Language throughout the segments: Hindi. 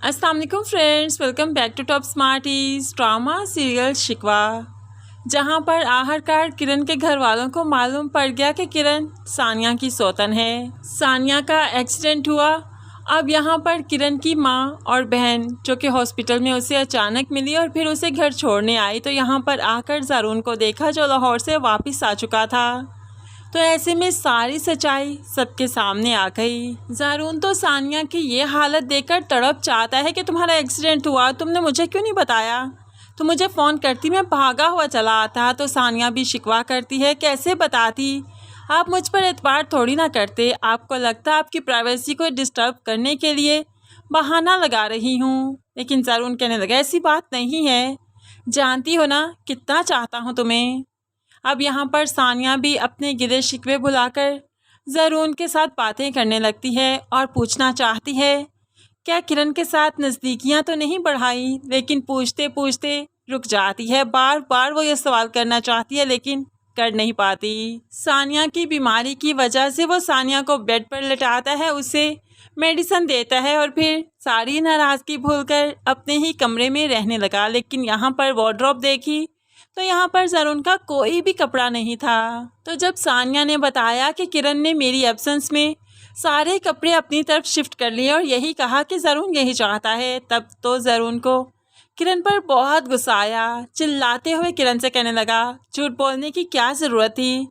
अस्सलाम वालेकुम friends, welcome back to Top Smarties drama serial Shikwa. जहां पर आखिरकार किरण के घर वालों को मालूम पड़ गया कि किरण सानिया की सौतन है। सानिया का एक्सीडेंट हुआ। अब यहां पर किरण की माँ और बहन जो कि हॉस्पिटल में उसे अचानक मिली और फिर उसे घर छोड़ने आई, तो यहां पर आकर ज़रून को देखा जो लाहौर से वापस आ चुका था। तो ऐसे में सारी सच्चाई सबके सामने आ गई। ज़रून तो सानिया की ये हालत देखकर तड़प चाहता है कि तुम्हारा एक्सीडेंट हुआ, तुमने मुझे क्यों नहीं बताया, तुम मुझे फ़ोन करती, मैं भागा हुआ चला आता। तो सानिया भी शिकवा करती है, कैसे बताती, आप मुझ पर एतबार थोड़ी ना करते, आपको लगता आपकी प्राइवेसी को डिस्टर्ब करने के लिए बहाना लगा रही हूँ। लेकिन ज़रून कहने लगा ऐसी बात नहीं है, जानती हो ना कितना चाहता हूँ तुम्हें। अब यहाँ पर सानिया भी अपने गिले शिकवे भुलाकर ज़रून के साथ बातें करने लगती है और पूछना चाहती है क्या किरण के साथ नज़दीकियाँ तो नहीं बढ़ाई, लेकिन पूछते पूछते रुक जाती है। बार बार वो ये सवाल करना चाहती है लेकिन कर नहीं पाती। सानिया की बीमारी की वजह से वो सानिया को बेड पर लेटाता है, उसे मेडिसिन देता है और फिर सारी नाराज़गी भूलकर अपने ही कमरे में रहने लगा। लेकिन यहाँ पर वार्डरोब देखी तो यहाँ पर ज़रून का कोई भी कपड़ा नहीं था। तो जब सानिया ने बताया कि किरण ने मेरी एब्सेंस में सारे कपड़े अपनी तरफ शिफ्ट कर लिए और यही कहा कि ज़रून यही चाहता है, तब तो ज़रून को किरण पर बहुत गुस्सा आया। चिल्लाते हुए किरण से कहने लगा झूठ बोलने की क्या ज़रूरत थी,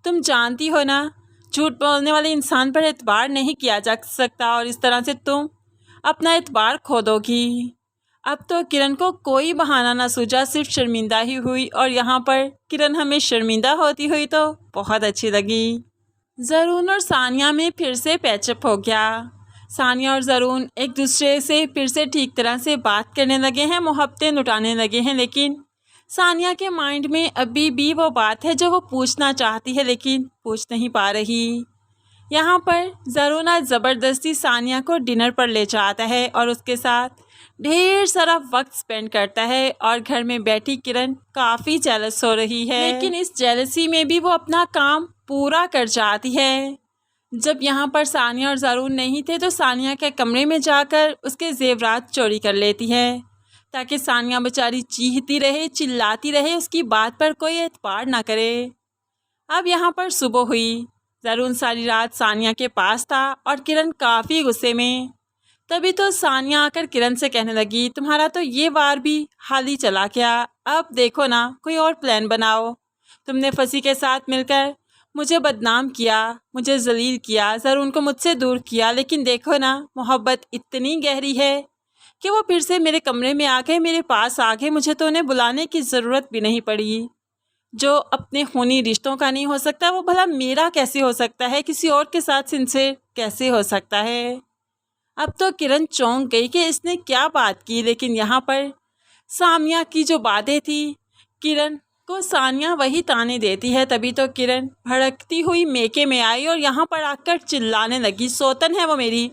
तुम जानती हो ना झूठ बोलने वाले इंसान पर एतबार नहीं किया जा सकता और इस तरह से तुम अपना एतबार खो दोगी। अब तो किरण को कोई बहाना ना सूझा, सिर्फ शर्मिंदा ही हुई और यहाँ पर किरण हमें शर्मिंदा होती हुई तो बहुत अच्छी लगी। ज़रून और सानिया में फिर से पैचअप हो गया। सानिया और ज़रून एक दूसरे से फिर से ठीक तरह से बात करने लगे हैं, मोहब्बतें लुटाने लगे हैं। लेकिन सानिया के माइंड में अभी भी वो बात है जो वो पूछना चाहती है लेकिन पूछ नहीं पा रही। यहाँ पर ज़रून आज ज़बरदस्ती सानिया को डिनर पर ले जाता है और उसके साथ ढेर सारा वक्त स्पेंड करता है और घर में बैठी किरण काफ़ी जेलस हो रही है, लेकिन इस जेलसी में भी वो अपना काम पूरा कर जाती है। जब यहाँ पर सानिया और ज़रून नहीं थे तो सानिया के कमरे में जाकर उसके जेवरात चोरी कर लेती है ताकि सानिया बेचारी चीखती रहे, चिल्लाती रहे, उसकी बात पर कोई एतबार ना करे। अब यहाँ पर सुबह हुई। ज़रून सारी रात सानिया के पास था और किरण काफ़ी गुस्से में। तभी तो सानिया आकर किरण से कहने लगी तुम्हारा तो ये वार भी हाल ही चला गया, अब देखो ना कोई और प्लान बनाओ। तुमने फसी के साथ मिलकर मुझे बदनाम किया, मुझे जलील किया, ज़रून को मुझसे दूर किया, लेकिन देखो ना मोहब्बत इतनी गहरी है कि वो फिर से मेरे कमरे में आ गए, मेरे पास आ गए, मुझे तो उन्हें बुलाने की ज़रूरत भी नहीं पड़ी। जो अपने खूनी रिश्तों का नहीं हो सकता वो भला मेरा कैसे हो सकता है, किसी और के साथ सिंसियर कैसे हो सकता है। अब तो किरण चौंक गई कि इसने क्या बात की, लेकिन यहाँ पर सानिया की जो बातें थी किरण को सानिया वही ताने देती है। तभी तो किरण भड़कती हुई मेके में आई और यहाँ पर आकर चिल्लाने लगी सौतन है वो मेरी,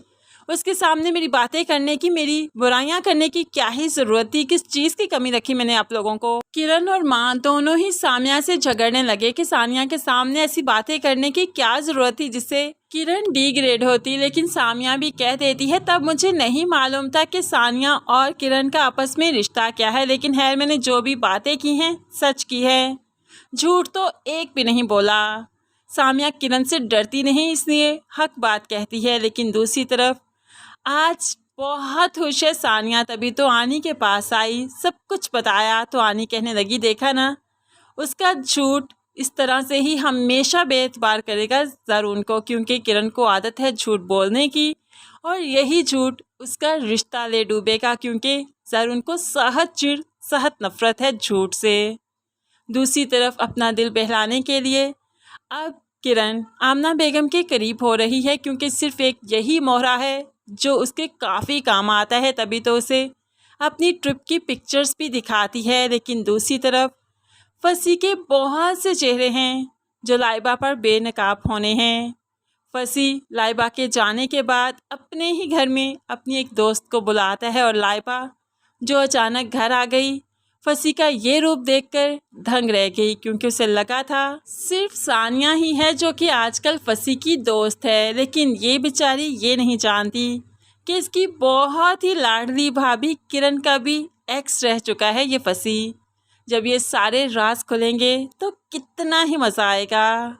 उसके सामने मेरी बातें करने की, मेरी बुराइयां करने की क्या ही ज़रूरत थी, किस चीज़ की कमी रखी मैंने आप लोगों को। किरण और माँ दोनों ही सानिया से झगड़ने लगे कि सानिया के सामने ऐसी बातें करने की क्या ज़रूरत थी जिससे किरण डिग्रेड होती। लेकिन सानिया भी कह देती है तब मुझे नहीं मालूम था कि सानिया और किरण का आपस में रिश्ता क्या है, लेकिन खैर मैंने जो भी बातें की हैं सच की है, झूठ तो एक भी नहीं बोला। सानिया किरण से डरती नहीं इसलिए हक बात कहती है। लेकिन दूसरी तरफ आज बहुत खुश है सानिया। तभी तो आनी के पास आई, सब कुछ बताया तो आनी कहने लगी देखा ना उसका झूठ इस तरह से ही हमेशा बेएतबार करेगा ज़रून को, क्योंकि किरण को आदत है झूठ बोलने की और यही झूठ उसका रिश्ता ले डूबेगा, क्योंकि ज़रून को सहज चिढ़ सहज नफरत है झूठ से। दूसरी तरफ अपना दिल बहलाने के लिए अब किरण आमना बेगम के करीब हो रही है, क्योंकि सिर्फ एक यही मोहरा है जो उसके काफ़ी काम आता है। तभी तो उसे अपनी ट्रिप की पिक्चर्स भी दिखाती है। लेकिन दूसरी तरफ फसी के बहुत से चेहरे हैं जो लाइबा पर बेनकाब होने हैं। फसी लाइबा के जाने के बाद अपने ही घर में अपनी एक दोस्त को बुलाता है और लाइबा जो अचानक घर आ गई फसी का ये रूप देखकर दंग रह गई, क्योंकि उसे लगा था सिर्फ सानिया ही है जो कि आजकल फसी की दोस्त है, लेकिन ये बेचारी ये नहीं जानती कि इसकी बहुत ही लाडली भाभी किरण का भी एक्स रह चुका है ये फंसी। जब ये सारे राज खुलेंगे तो कितना ही मज़ा आएगा।